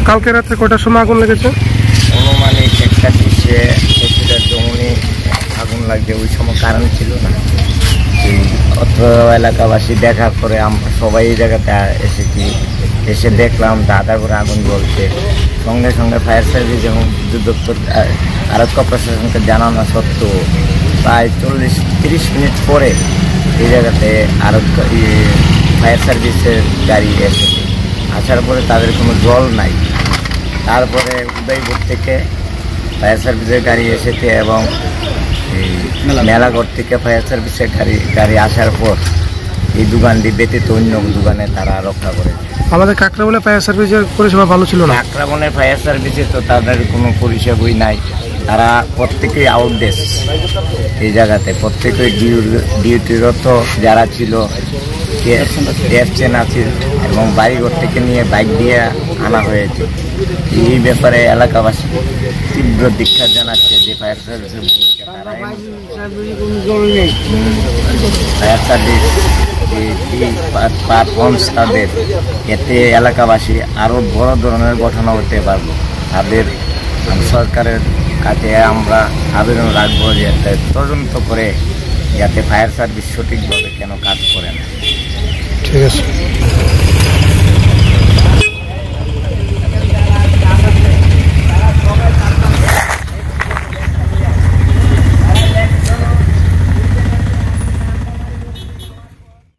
কালকে রাতে কয়টার সময় আগুন লেগেছে? অনুমানিক 1:20 জমনি আগুন লাগছে। ওই সময় কারেন্ট ছিল না। অত্র এলাকাবাসী দেখার পরে আমরা সবাই এই জায়গাতে এসেছি। এসে দেখলাম আধা করে আগুন জ্বলছে। সঙ্গে সঙ্গে ফায়ার সার্ভিস এবং বিদ্যুৎ দপ্তর আরক্ষা প্রশাসনকে জানানো সত্ত্বেও প্রায় 40-30 মিনিট পরে এই জায়গাতে ফায়ার সার্ভিসের গাড়ি এসেছে। আসার পরে তাদের কোনো জল নাই। তারপরে উদয়পুর থেকে ফায়ার সার্ভিসের গাড়ি এসেছে এবং এই মেলাঘর থেকে ফায়ার সার্ভিসের গাড়ি আসার পর এই দোকানটি ব্যতীত অন্য দোকানে তারা রক্ষা করেছে। আমাদের কাকরাবনে ফায়ার সার্ভিসের পরিষেবা ভালো ছিল না। কাকরাবনের ফায়ার সার্ভিসে তো তাদের কোনো পরিষেবাই নাই। তারা প্রত্যেকেই আউটডেস এই জায়গাতে, প্রত্যেকেই ডিউটিরত যারা ছিল আছে এবং বাড়িঘর থেকে নিয়ে বাইক দিয়ে আনা হয়েছে। এই ব্যাপারে এলাকাবাসী তীব্র ধিক্কার জানাচ্ছে যে ফায়ার সার্ভিসের ভূমিকা ফায়ার সার্ভিস পারফর্মস তাদের, এতে এলাকাবাসী আরও বড় ধরনের ঘটনা হতে পারবে। তাদের সরকারের কাছে আমরা আবেদন রাখবো যে তদন্ত করে যাতে ফায়ার সার্ভিস সঠিকভাবে কেন কাজ করে না। ঠিক আছে।